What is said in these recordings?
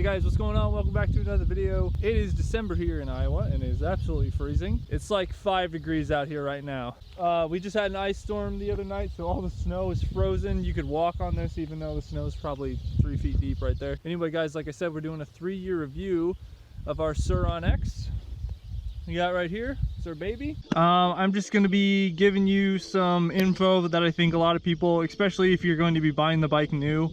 guys, what's going on? Welcome back to another video. It is December here in Iowa and it is absolutely freezing. It's like 5 degrees out here right now. We just had an ice storm the other night, so all the snow is frozen. You could walk on this even though the snow is probably 3 feet deep right there. Anyway guys, like I said, we're doing a 3-year review of our Sur-ron X. We got right here, it's our baby. I'm just gonna be giving you some info that I think a lot of people, especially if you're going to be buying the bike new,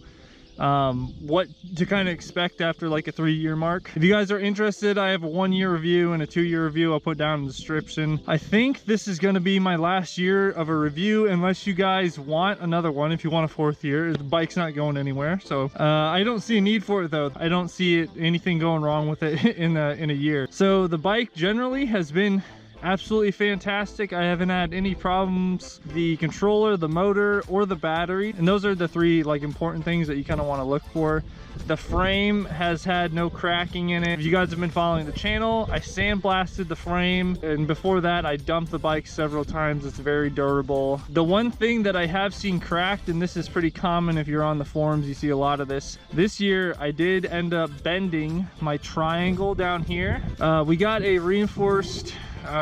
what to kind of expect after like a 3-year mark. If you guys are interested, I have a 1-year review and a 2-year review. I'll put down in the description. I think this is going to be my last year of a review unless you guys want another one. If you want a 4th year, the bike's not going anywhere, so I don't see a need for it though. I don't see anything going wrong with it in a year. So the bike generally has been absolutely fantastic. I haven't had any problems. The controller, the motor, or the battery, and those are the 3 like important things that you kind of want to look for. The frame has had no cracking in it. If you guys have been following the channel, I sandblasted the frame, and before that I dumped the bike several times. It's very durable. The one thing that I have seen cracked, and this is pretty common if you're on the forums, you see a lot of this year, I did end up bending my triangle down here. We got a reinforced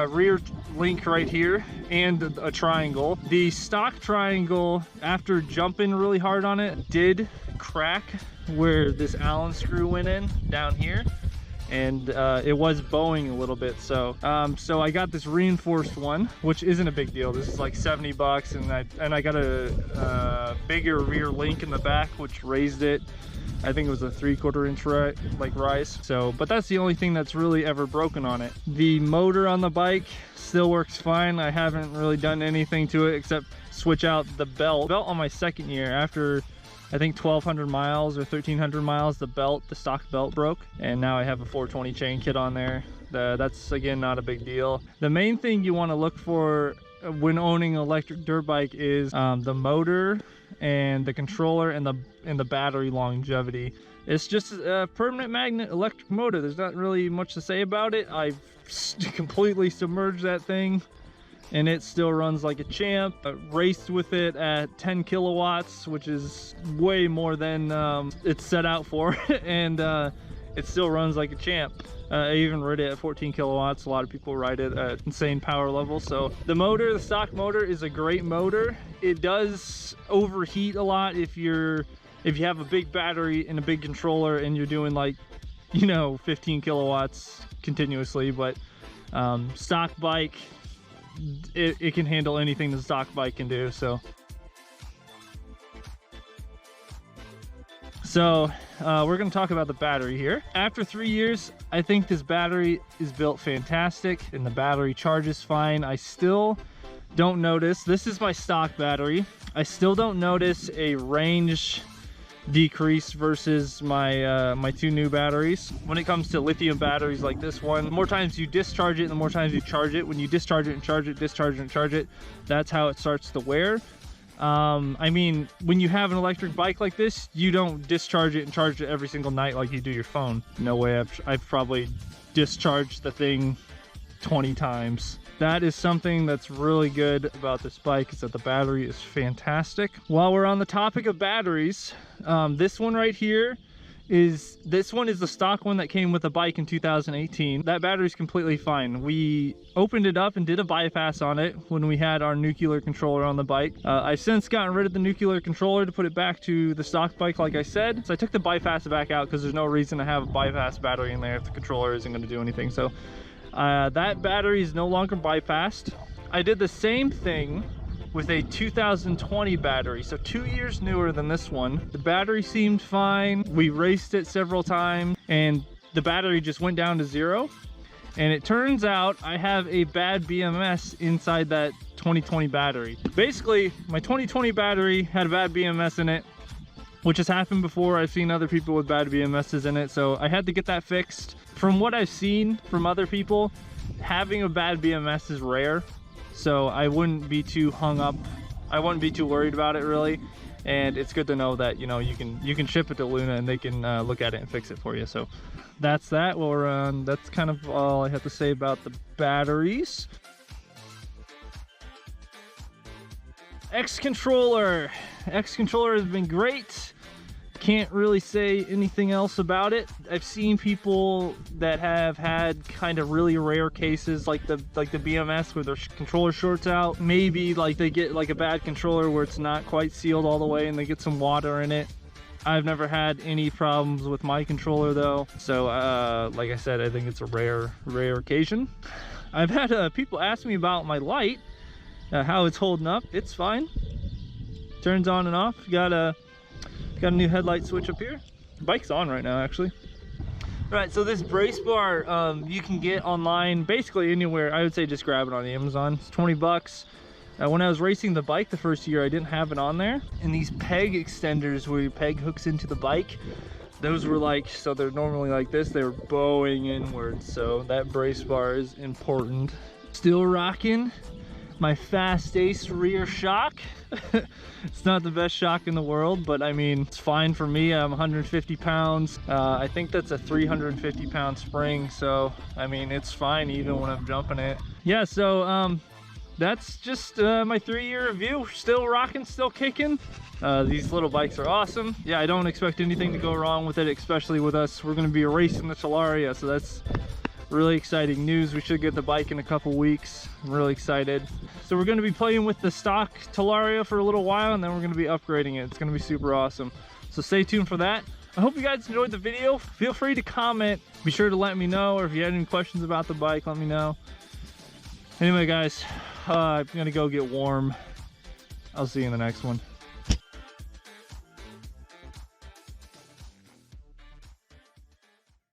rear link right here and a triangle. The stock triangle, after jumping really hard on it, did crack where this Allen screw went in down here, and it was bowing a little bit. So I got this reinforced one, which isn't a big deal. This is like 70 bucks, and I got a bigger rear link in the back, which raised it. I think it was a 3/4 inch rise. So, but that's the only thing that's really ever broken on it. The motor on the bike still works fine. I haven't really done anything to it except switch out the belt. On my 2nd year, after I think 1,200 miles or 1,300 miles, the stock belt broke, and now I have a 420 chain kit on there. That's again not a big deal. The main thing you want to look for when owning an electric dirt bike is the motor and the controller and the battery longevity. It's just a permanent magnet electric motor. There's not really much to say about it. I've completely submerged that thing and it still runs like a champ. I raced with it at 10 kilowatts, which is way more than it's set out for, and it still runs like a champ. I even rode it at 14 kilowatts. A lot of people ride it at insane power levels. So the motor, the stock motor, is a great motor. It does overheat a lot if you have a big battery and a big controller and you're doing like, 15 kilowatts continuously. But stock bike, it can handle anything the stock bike can do. So we're going to talk about the battery here. After 3 years, I think this battery is built fantastic and the battery charges fine. I still don't notice, this is my stock battery, I still don't notice a range decrease versus my my 2 new batteries. When it comes to lithium batteries like this one, the more times you discharge it, the more times you charge it. When you discharge it and charge it, discharge it and charge it, that's how it starts to wear. I mean, when you have an electric bike like this, you don't discharge it and charge it every single night like you do your phone. No way. I've probably discharged the thing 20 times. That is something that's really good about this bike, is that the battery is fantastic. While we're on the topic of batteries, this one right here is the stock one that came with the bike in 2018. That battery is completely fine. We opened it up and did a bypass on it when we had our nuclear controller on the bike. I've since gotten rid of the nuclear controller to put it back to the stock bike, like I said. So I took the bypass back out because there's no reason to have a bypass battery in there if the controller isn't going to do anything. So that battery is no longer bypassed. I did the same thing with a 2020 battery, so 2 years newer than this one. The battery seemed fine. We raced it several times and the battery just went down to 0. And it turns out I have a bad BMS inside that 2020 battery. Basically, my 2020 battery had a bad BMS in it, which has happened before. I've seen other people with bad BMSs in it, so I had to get that fixed. From what I've seen from other people, having a bad BMS is rare. So I wouldn't be too hung up. I wouldn't be too worried about it really. And it's good to know that, you can ship it to Luna and they can look at it and fix it for you. So that's that. Well, that's kind of all I have to say about the batteries. X controller has been great. can't really say anything else about it. I've seen people that have had kind of really rare cases like the BMS where their controller shorts out. Maybe like they get like a bad controller where it's not quite sealed all the way and they get some water in it. I've never had any problems with my controller though. So like I said, I think it's a rare occasion. I've had people ask me about my light, how it's holding up. It's fine. Turns on and off. Got a new headlight switch up here. The bike's on right now, actually. All right, so this brace bar you can get online basically anywhere. I would say just grab it on Amazon. It's 20 bucks. When I was racing the bike the first year, I didn't have it on there. And these peg extenders where your peg hooks into the bike, those were like, so they're normally like this, they were bowing inwards. So that brace bar is important. Still rocking my Fast Ace rear shock. It's not the best shock in the world, but I mean, it's fine for me. I'm 150 pounds. I think that's a 350 pound spring. So, I mean, it's fine even when I'm jumping it. Yeah, so that's just my 3-year review. Still rocking, still kicking. These little bikes are awesome. Yeah, I don't expect anything to go wrong with it, especially with us. We're gonna be racing the Talaria, so that's really exciting news. We should get the bike in a couple weeks. I'm really excited. So we're going to be playing with the stock Talaria for a little while, and then we're going to be upgrading it. It's going to be super awesome. So stay tuned for that. I hope you guys enjoyed the video. Feel free to comment. Be sure to let me know, or if you had any questions about the bike, let me know. Anyway, guys, I'm going to go get warm. I'll see you in the next one.